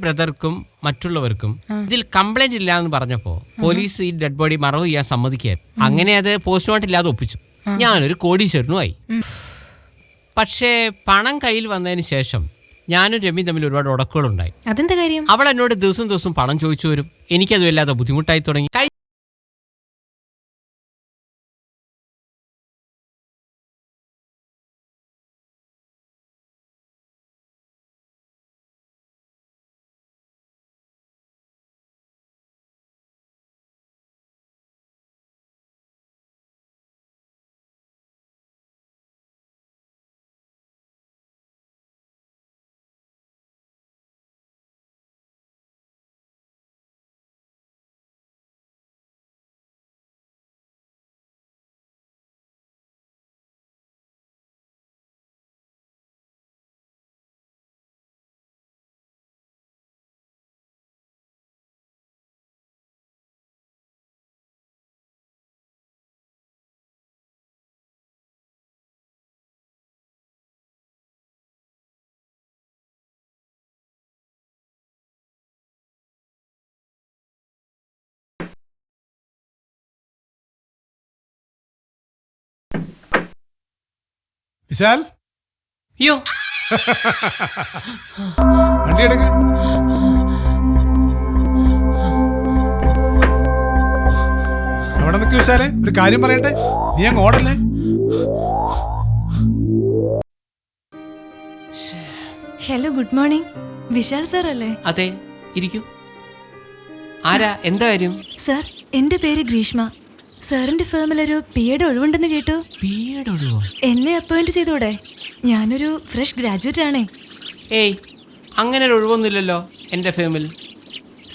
ബ്രദർക്കും മറ്റുള്ളവർക്കും ഇതിൽ കംപ്ലൈന്റ് ഇല്ല എന്ന് പറഞ്ഞപ്പോ പോലീസ് ഈ ഡെഡ് ബോഡി മറവ് ചെയ്യാൻ സമ്മതിക്കായിരുന്നു. അങ്ങനെ അത് പോസ്റ്റ്മോർട്ടം ഇല്ലാതെ ഒപ്പിച്ചു. ഞാനൊരു കോടീശ്വരനുമായി. പക്ഷേ പണം കയ്യിൽ വന്നതിന് ശേഷം ഞാനും രമ്യ തമ്മിൽ ഒരുപാട് ഉടക്കുകളുണ്ടായി. അതെന്താ കാര്യം? അവൾ എന്നോട് ദിവസം ദിവസം പണം ചോദിച്ചു വരും. എനിക്കത് വല്ലാതെ ബുദ്ധിമുട്ടായി തുടങ്ങി. വിശാൽ, അയ്യോ വണ്ടി എടുക്ക. അവിടെ നിൽക്ക് വിശാലെ, ഒരു കാര്യം പറയട്ടെ. നീ അങ്ങ് ഓടല്ലേ. Hello, good morning. Vishal sir അല്ലേ? അതെ, ഇരിക്കൂ. ആരാ, എന്താ കാര്യം? സാർ, എന്റെ പേര് ഗ്രീഷ്മ. സാറിന്റെ ഫേമിലൊരു പിയുടെ ഒഴിവുണ്ടെന്ന് കേട്ടു. പിയുടെ ഒഴിവോ? എന്നെ അപ്പോയിന്റ് ചെയ്തൂടെ? ഞാനൊരു ഫ്രഷ് ഗ്രാജുവേറ്റ് ആണേ. ഏയ്, അങ്ങനെ ഒരു ഒഴിവൊന്നുമില്ലല്ലോ എന്റെ ഫേമിൽ.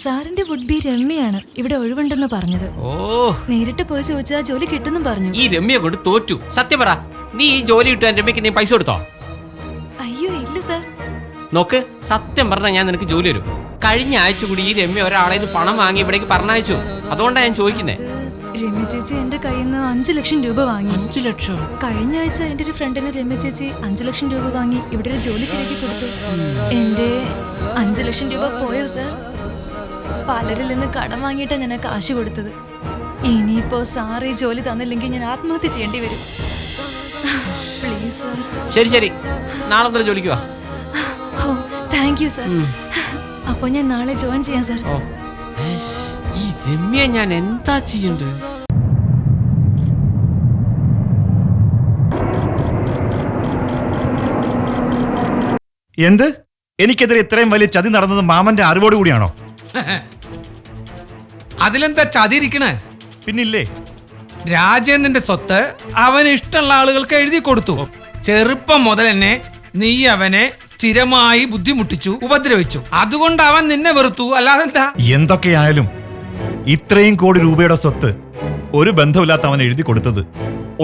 സാറിന്റെ വുഡ് ബി രമ്യയാണ് ഇവിടെ ഒഴിവുണ്ടെന്ന് പറഞ്ഞത്. ഓ, നേരിട്ട് പോയി ചോദിച്ചാൽ ജോലി കിട്ടുന്നും പറഞ്ഞു. ഈ രമ്യ കൊണ്ട് തോറ്റു. സത്യം പറ, നീ ഈ ജോലി കിട്ടാൻ രമ്യക്ക് നീ പൈസ കൊടുത്തോ? അയ്യോ ഇല്ല സാർ. നോക്ക്, സത്യം പറഞ്ഞാൽ ഞാൻ നിനക്ക് ജോലി തരും. കഴിഞ്ഞ ആഴ്ച കൂടി ഈ രമ്യ ഒരാളെ പണം വാങ്ങി ഇവിടേക്ക് പറഞ്ഞയച്ചു. അതുകൊണ്ടാണ് ഞാൻ ചോദിക്കുന്നത്. രമ്യ ചേച്ചി എന്റെ കയ്യിൽ നിന്ന് 5 ലക്ഷം രൂപ വാങ്ങി. 5 ലക്ഷം? കഴിഞ്ഞ ആഴ്ച എന്റെ ഒരു ഫ്രണ്ടിന് രമ്യ ചേച്ചി 5 ലക്ഷം രൂപ വാങ്ങി ഇവിടെ ഒരു ജോലി ശരിയാക്കി കൊടുത്തു. എന്റെ 5 ലക്ഷം രൂപ പോയോ സാർ? പലരിൽ നിന്ന് കടം വാങ്ങിയിട്ടാണ് ഞാൻ കാശ് കൊടുത്തത്. ഇനിയിപ്പോ സാർ ഈ ജോലി തന്നില്ലെങ്കിൽ ഞാൻ ആത്മഹത്യ ചെയ്യേണ്ടി വരും. Please sir. ശരി ശരി, നാളെ മുതൽ ജോലിക്ക് വാ. ഓ, താങ്ക് യു സാർ. അപ്പൊ ഞാൻ നാളെ ജോയിൻ ചെയ്യാം സാർ. ഈ രമ്യ ഞാൻ എന്താ ചെയ്യണ്ടേ? എന്ത്? എനിക്കെതിരെ ഇത്രയും വലിയ ചതി നടന്നത് മാമന്റെ അറിവോട് കൂടിയാണോ? അതിലെന്താ ചതിരിക്കണേ? പിന്നില്ലേ, രാജേന്ദ്രന്റെ സ്വത്ത് അവന് ഇഷ്ടമുള്ള ആളുകൾക്ക് എഴുതി കൊടുത്തു. ചെറുപ്പം മുതൽ തന്നെ നീ അവനെ സ്ഥിരമായി ബുദ്ധിമുട്ടിച്ചു, ഉപദ്രവിച്ചു. അതുകൊണ്ട് അവൻ നിന്നെ വെറുത്തു. അല്ലാതെന്താ? എന്തൊക്കെയായാലും ഇത്രയും കോടി രൂപയുടെ സ്വത്ത് ഒരു ബന്ധമില്ലാത്ത അവൻ എഴുതി കൊടുത്തത്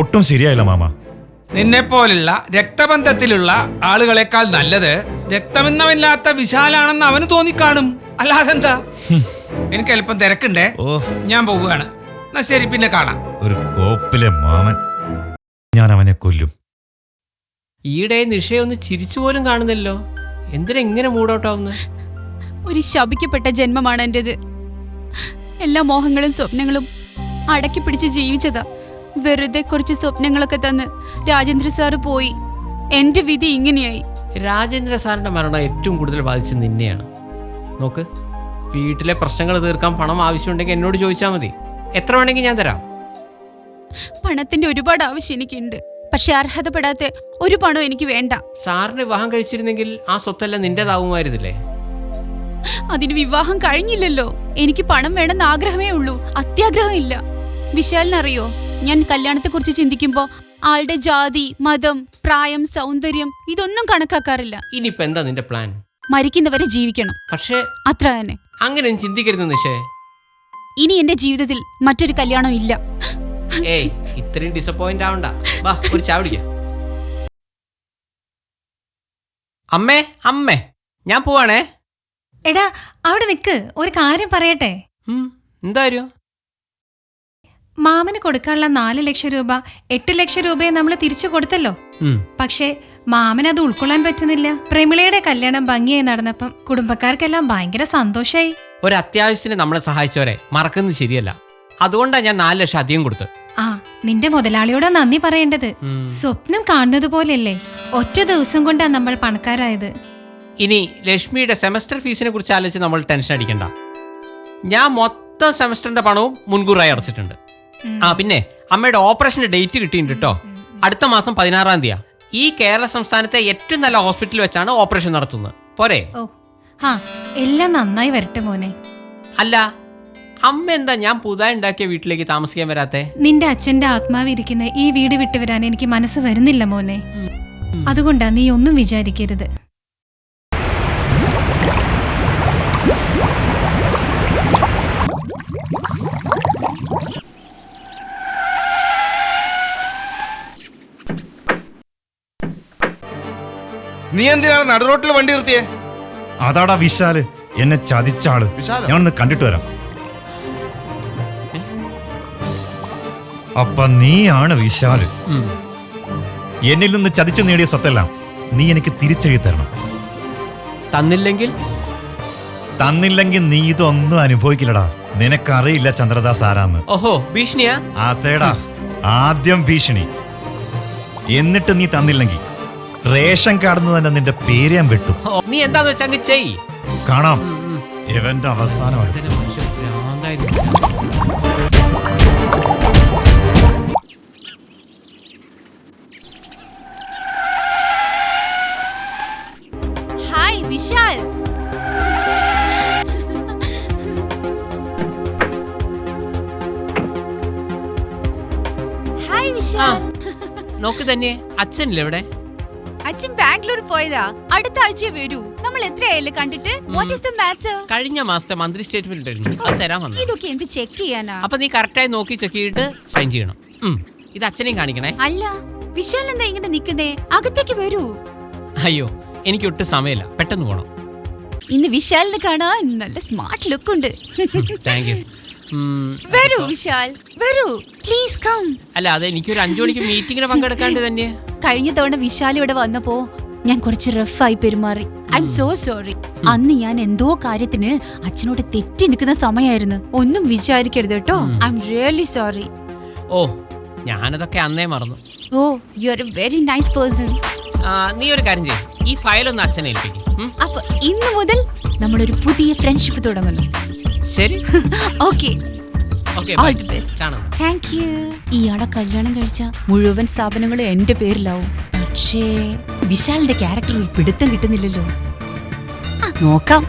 ഒട്ടും ശരിയായില്ല മാമ. നിന്നെ പോലുള്ള രക്തബന്ധത്തിലുള്ള ആളുകളെക്കാൾ നല്ലത് രക്തബന്ധമില്ലാത്ത വിശാലാണെന്ന് അവന് തോന്നിക്കാണും. അല്ലാതെന്താ? എനിക്ക് അല്പം തിരക്കുണ്ടേ, ഞാൻ പോവുകയാണ്. എന്നാ ശരി, പിന്നെ കാണാം. ഒരു കോപ്പിലെ മാമൻ. ഞാൻ അവനെ കൊല്ലും. ഈയിടെ നിഷയൊന്ന് ചിരിച്ചു പോലും കാണുന്നില്ലോ. എന്തിനാ ഇങ്ങനെ മൂടോട്ടാവുന്ന? ഒരു ശപിക്കപ്പെട്ട ജന്മമാണ് എന്റേത്. എല്ലാ മോഹങ്ങളും സ്വപ്നങ്ങളും അടക്കി പിടിച്ച് ജീവിച്ചതാ. വെറുതെ കുറച്ച് സ്വപ്നങ്ങളൊക്കെ തന്ന് രാജേന്ദ്ര സാറ് പോയി. എന്റെ വിധി ഇങ്ങനെയായി. രാജേന്ദ്ര സാറിന്റെ മരണം ഏറ്റവും കൂടുതൽ ബാധിച്ചത് നിന്നെയാണ്. നോക്ക്, വീട്ടിലെ പ്രശ്നങ്ങൾ തീർക്കാൻ പണം ആവശ്യമുണ്ടെങ്കിൽ എന്നോട് ചോദിച്ചാൽ മതി. എത്ര വേണമെങ്കിൽ ഞാൻ തരാം. പണത്തിന്റെ ഒരുപാട് ആവശ്യം എനിക്കുണ്ട്. പക്ഷെ അർഹതപ്പെടാത്ത ഒരു പണം എനിക്ക് വേണ്ട. സാറിന് വിവാഹം കഴിച്ചിരുന്നെങ്കിൽ ആ സ്വത്തെല്ലാം നിന്റേതാവുമായിരുന്നില്ലേ? അതിന് വിവാഹം കഴിഞ്ഞില്ലല്ലോ. എനിക്ക് പണം വേണമെന്ന് ആഗ്രഹമേ ഉള്ളൂ, അത്യാഗ്രഹം ഇല്ല. വിശാലിനറിയോ, ഞാൻ കല്യാണത്തെക്കുറിച്ച് ചിന്തിക്കുമ്പോ ആളുടെ ജാതി, മതം, പ്രായം, സൗന്ദര്യം ഇതൊന്നും കണക്കാക്കാറില്ല. ഇനിയിപ്പോ എന്താ നിന്റെ പ്ലാൻ? മരിക്കുന്നവരെ ജീവിക്കണം, പക്ഷേ അത്ര തന്നെ. അങ്ങനെ ചിന്തിക്കരുത് നിഷേ. ഇനി എന്റെ ജീവിതത്തിൽ മറ്റൊരു കല്യാണം ഇല്ല. ഏയ്, ഇത്രയും ഡിസപ്പോയിന്റ് ആവണ്ട. വാ, ഒരു ചായ കുടിക്കാം. അമ്മേ അമ്മേ, ഞാൻ പോവാണേ. എടാ, അവിടെ നിക്ക്, ഒരു കാര്യം പറയട്ടെ. എന്താ കാര്യം? മാമന് കൊടുക്കാനുള്ള 4 ലക്ഷം രൂപ 8 ലക്ഷം രൂപയെ നമ്മൾ തിരിച്ചു കൊടുത്തല്ലോ. പക്ഷേ മാമൻ അത് ഉൾക്കൊള്ളാൻ പറ്റുന്നില്ല. പ്രമിളയുടെ കല്യാണം ഭംഗിയായി നടന്നപ്പം കുടുംബക്കാർക്കെല്ലാം ഭയങ്കര സന്തോഷായി. ഒരു അത്യാവശ്യത്തിന് നമ്മളെ സഹായിച്ചവരെ മറക്കുന്നത് ശരിയല്ല. അതുകൊണ്ടാണ് ഞാൻ 4 ലക്ഷം അധികം കൊടുത്ത്. ആ, നിന്റെ മുതലാളിയോടാ നന്ദി പറയേണ്ടത്. സ്വപ്നം കാണുന്നത് പോലെയല്ലേ, ഒറ്റ ദിവസം കൊണ്ടാ നമ്മൾ പണക്കാരായത്. ഇനി ലക്ഷ്മിയുടെ സെമസ്റ്റർ ഫീസിനെ കുറിച്ച് ആലോചിച്ച് നമ്മൾ ടെൻഷൻ അടിക്കണ്ട. ഞാൻ മൊത്തം സെമസ്റ്ററിന്റെ പണവും മുൻകൂറായി അടച്ചിട്ടുണ്ട്. പിന്നെ അമ്മയുടെ ഓപ്പറേഷന്റെ ഡേറ്റ് കിട്ടിയിട്ടുണ്ട് കേട്ടോ. അടുത്ത മാസം 16-ാം തീയതി. ഈ കേരള സംസ്ഥാനത്തെ ഏറ്റവും നല്ല ഹോസ്പിറ്റലിൽ വെച്ചാണ് ഓപ്പറേഷൻ നടത്തുന്നത്. പോരെ? ഓ ആ, എല്ലാം നന്നായി വരട്ടെ മോനെ. അല്ല, അമ്മ എന്താ ഞാൻ പുതുതായി ഉണ്ടാക്കിയ വീട്ടിലേക്ക് താമസിക്കാൻ വരാത്തെ? നിന്റെ അച്ഛന്റെ ആത്മാവ് ഇരിക്കുന്ന ഈ വീട് വിട്ടുവരാൻ എനിക്ക് മനസ്സ് വരുന്നില്ല മോനെ. അതുകൊണ്ടാ നീ ഒന്നും വിചാരിക്കരുത്. നീ എന്തിനാണ് നടുറോട്ടിൽ വണ്ടി നിർത്തിയേ? അതാടാ വിശാല്, എന്നെ ചതിച്ചാള്. ഞാനൊന്ന് കണ്ടിട്ട് വരാം. അപ്പൊ നീയാണ് വിശാല്. എന്നിൽ നിന്ന് ചതിച്ചു നേടിയ സ്വത്തെല്ലാം നീ എനിക്ക് തിരിച്ചെഴുതി തരണം. തന്നില്ലെങ്കിൽ നീ ഇതൊന്നും അനുഭവിക്കില്ലടാ. നിനക്കറിയില്ല ചന്ദ്രദാസ് ആരാന്ന്. ഓഹോ, ഭീഷണിയാ? അതേടാ, ആദ്യം ഭീഷണി, എന്നിട്ട് നീ തന്നില്ലെങ്കിൽ റേഷൻ കാർഡിൽ തന്നെ നിന്റെ പേര് ഞാൻ വെട്ടും. നീ എന്താന്ന് വെച്ചാ അങ്ങ് ചെയ്. കാണാം ഇവന്റെ അവസാനമാണ്. ഹായ് വിശാൽ. ഹായ് വിശാൽ. നോക്ക് തന്നെ, അച്ഛനില്ലേ ഇവിടെ? അച്ഛൻ ബാംഗ്ലൂർ പോയതാ. അടുത്ത ആഴ്ച വരൂ. നമ്മൾ എത്രയായാലും കണ്ടിട്ട്. What is the matter? കഴിഞ്ഞ മാസത്തെ മന്ത്രി സ്റ്റേറ്റ്മെന്റ് ഉണ്ടായിരുന്നു, അത് തരാൻ വന്നു. ഇതൊക്കെ എന്ത് ചെക്ക് ചെയ്യാനാ? അപ്പൊ നീ കറക്റ്റായി നോക്കി ചെക്ക് ചെയ്തിട്ട് സൈൻ ചെയ്യണം. ഇത് അച്ഛനെയും കാണിക്കണേ. അല്ല, വിശാൽ എന്താ ഇങ്ങനെ നിക്കുന്നേ? അകത്തേക്ക് വരൂ. അയ്യോ, എനിക്ക് ഒട്ടും സമയമില്ല, പെട്ടെന്ന് പോണം. ഇന്ന് വിശാലിനെ കാണാൻ നല്ല സ്മാർട്ട് ലുക്ക് ഉണ്ട്. Thank you. വരൂ വിശാൽ, വരൂ, പ്ലീസ് കം. അല്ല, അത് എനിക്കൊരു 5 മണിക്ക് മീറ്റിംഗിന് പങ്കെടുക്കാണ്ട് തന്നെ. കഴിഞ്ഞ തവണ വിശാൽ ഇവിടെ വന്നപ്പോ ഞാൻ കുറച്ച് റഫായി പെരുമാറി. I M so sorry. അന്ന് ഞാൻ എന്തോ കാര്യത്തിന് അച്ഛനോട് തെറ്റി നിൽക്കുന്ന സമയമായിരുന്നു. ഒന്നും വിചാരിക്കരുത് കേട്ടോ. I am really sorry. ഓ, ഞാനതൊക്കെ അന്നേ മറന്നു. ഓ, you are a very nice person. നീ ഒരു കാര്യം ചെയ്യും, ഈ ഫയലൊന്ന് അച്ഛനെ ഏൽപ്പിക്കും. അപ്പൊ ഇന്ന് മുതൽ നമ്മളൊരു പുതിയ ഫ്രണ്ട്ഷിപ്പ് തുടങ്ങുന്നു. ശരി. Okay, okay, all the best. കാണാം. Thank you. ഇയാളെ കല്യാണം കഴിച്ച മുഴുവൻ സ്ഥാപനങ്ങളും എന്റെ പേരിലാവും. പക്ഷേ വിശാലിന്റെ ക്യാരക്ടർ ഒരു പിടുത്തം കിട്ടുന്നില്ലല്ലോ. നോക്കാം.